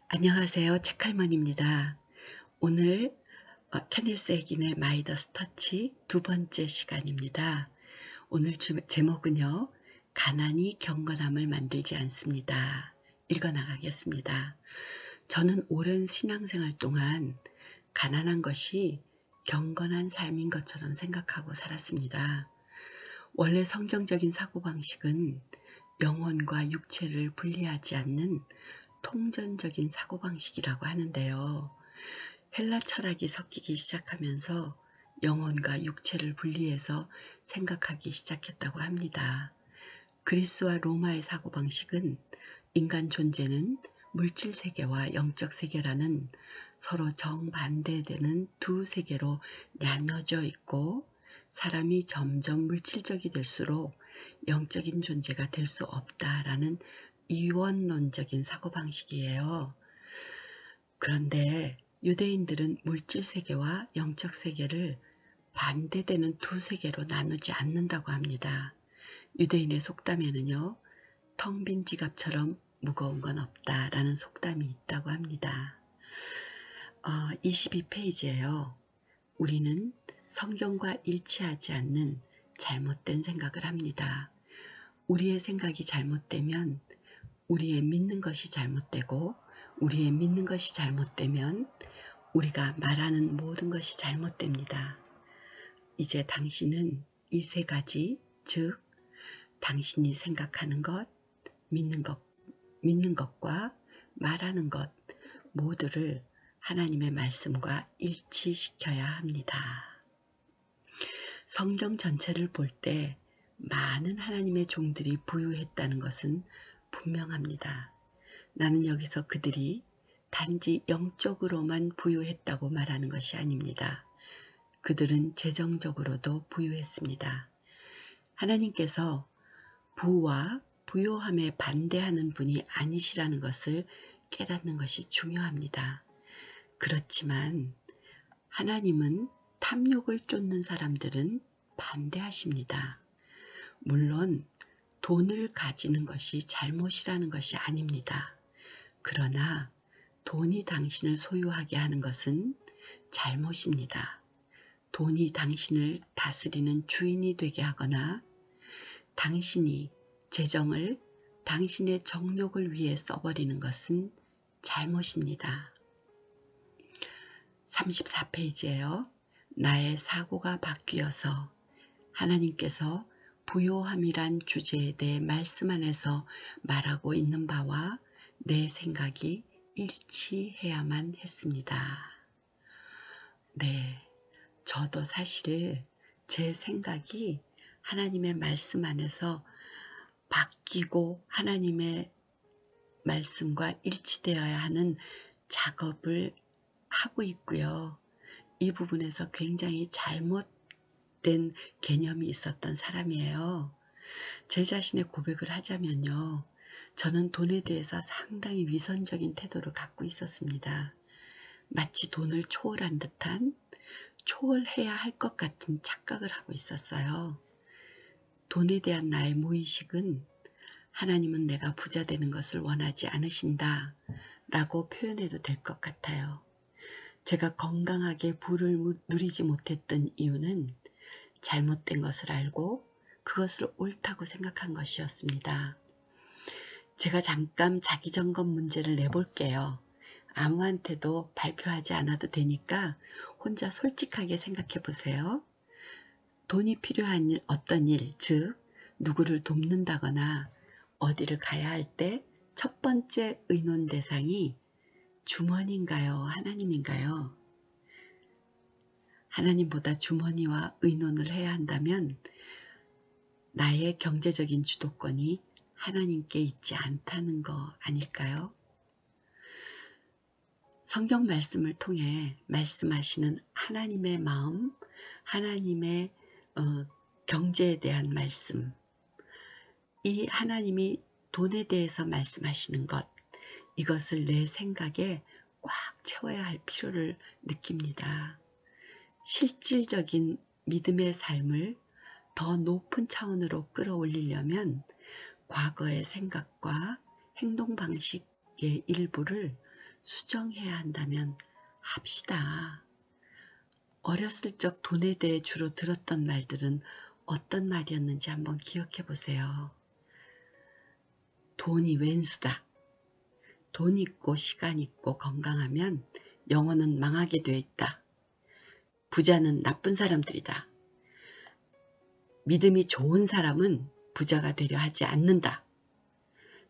안녕하세요. 책할머니입니다. 오늘 케네스 에긴의 마이더스 터치 두 번째 시간입니다. 오늘 제목은요. 가난이 경건함을 만들지 않습니다. 읽어나가겠습니다. 저는 오랜 신앙생활 동안 가난한 것이 경건한 삶인 것처럼 생각하고 살았습니다. 원래 성경적인 사고방식은 영혼과 육체를 분리하지 않는 통전적인 사고방식이라고 하는데요. 헬라 철학이 섞이기 시작하면서 영혼과 육체를 분리해서 생각하기 시작했다고 합니다. 그리스와 로마의 사고방식은 인간 존재는 물질 세계와 영적 세계라는 서로 정반대되는 두 세계로 나눠져 있고 사람이 점점 물질적이 될수록 영적인 존재가 될 수 없다라는 이원론적인 사고방식이에요. 그런데 유대인들은 물질 세계와 영적 세계를 반대되는 두 세계로 나누지 않는다고 합니다. 유대인의 속담에는요. 텅 빈 지갑처럼 무거운 건 없다라는 속담이 있다고 합니다. 22페이지에요. 우리는 성경과 일치하지 않는 잘못된 생각을 합니다. 우리의 생각이 잘못되면 우리의 믿는 것이 잘못되고 우리의 믿는 것이 잘못되면 우리가 말하는 모든 것이 잘못됩니다. 이제 당신은 이 세 가지, 즉 당신이 생각하는 것, 믿는 것과 말하는 것 모두를 하나님의 말씀과 일치시켜야 합니다. 성경 전체를 볼 때 많은 하나님의 종들이 부유했다는 것은 분명합니다. 나는 여기서 그들이 단지 영적으로만 부유했다고 말하는 것이 아닙니다. 그들은 재정적으로도 부유했습니다. 하나님께서 부와 부요함에 반대하는 분이 아니시라는 것을 깨닫는 것이 중요합니다. 그렇지만 하나님은 탐욕을 쫓는 사람들은 반대하십니다. 물론 돈을 가지는 것이 잘못이라는 것이 아닙니다. 그러나 돈이 당신을 소유하게 하는 것은 잘못입니다. 돈이 당신을 다스리는 주인이 되게 하거나 당신이 재정을 당신의 정욕을 위해 써버리는 것은 잘못입니다. 34페이지에요. 나의 사고가 바뀌어서 하나님께서 부요함이란 주제에 대해 말씀 안에서 말하고 있는 바와 내 생각이 일치해야만 했습니다. 네, 저도 사실 제 생각이 하나님의 말씀 안에서 바뀌고 하나님의 말씀과 일치되어야 하는 작업을 하고 있고요. 이 부분에서 굉장히 잘못된 개념이 있었던 사람이에요. 제 자신의 고백을 하자면요. 저는 돈에 대해서 상당히 위선적인 태도를 갖고 있었습니다. 마치 돈을 초월한 듯한 초월해야 할 것 같은 착각을 하고 있었어요. 돈에 대한 나의 무의식은 하나님은 내가 부자 되는 것을 원하지 않으신다 라고 표현해도 될 것 같아요. 제가 건강하게 부를 누리지 못했던 이유는 잘못된 것을 알고 그것을 옳다고 생각한 것이었습니다. 제가 잠깐 자기점검 문제를 내볼게요. 아무한테도 발표하지 않아도 되니까 혼자 솔직하게 생각해 보세요. 돈이 필요한 일, 어떤 일, 즉 누구를 돕는다거나 어디를 가야 할 때 첫 번째 의논 대상이 주머니인가요? 하나님인가요? 하나님보다 주머니와 의논을 해야 한다면 나의 경제적인 주도권이 하나님께 있지 않다는 거 아닐까요? 성경 말씀을 통해 말씀하시는 하나님의 마음, 하나님의 경제에 대한 말씀, 이 하나님이 돈에 대해서 말씀하시는 것, 이것을 내 생각에 꽉 채워야 할 필요를 느낍니다. 실질적인 믿음의 삶을 더 높은 차원으로 끌어올리려면 과거의 생각과 행동 방식의 일부를 수정해야 한다면 합시다. 어렸을 적 돈에 대해 주로 들었던 말들은 어떤 말이었는지 한번 기억해 보세요. 돈이 왼수다. 돈 있고 시간 있고 건강하면 영혼은 망하게 되어 있다. 부자는 나쁜 사람들이다. 믿음이 좋은 사람은 부자가 되려 하지 않는다.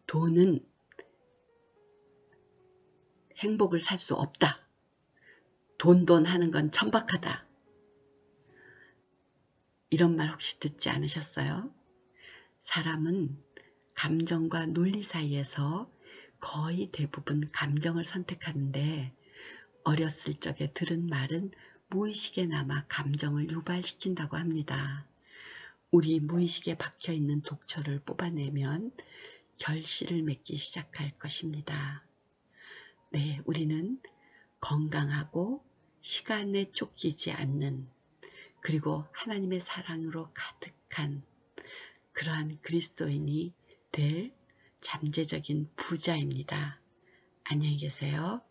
돈은 행복을 살 수 없다. 돈 하는 건 천박하다. 이런 말 혹시 듣지 않으셨어요? 사람은 감정과 논리 사이에서 거의 대부분 감정을 선택하는데 어렸을 적에 들은 말은 무의식에 남아 감정을 유발시킨다고 합니다. 우리 무의식에 박혀있는 독초를 뽑아내면 결실을 맺기 시작할 것입니다. 네, 우리는 건강하고 시간에 쫓기지 않는 그리고 하나님의 사랑으로 가득한 그러한 그리스도인이 될 잠재적인 부자입니다. 안녕히 계세요.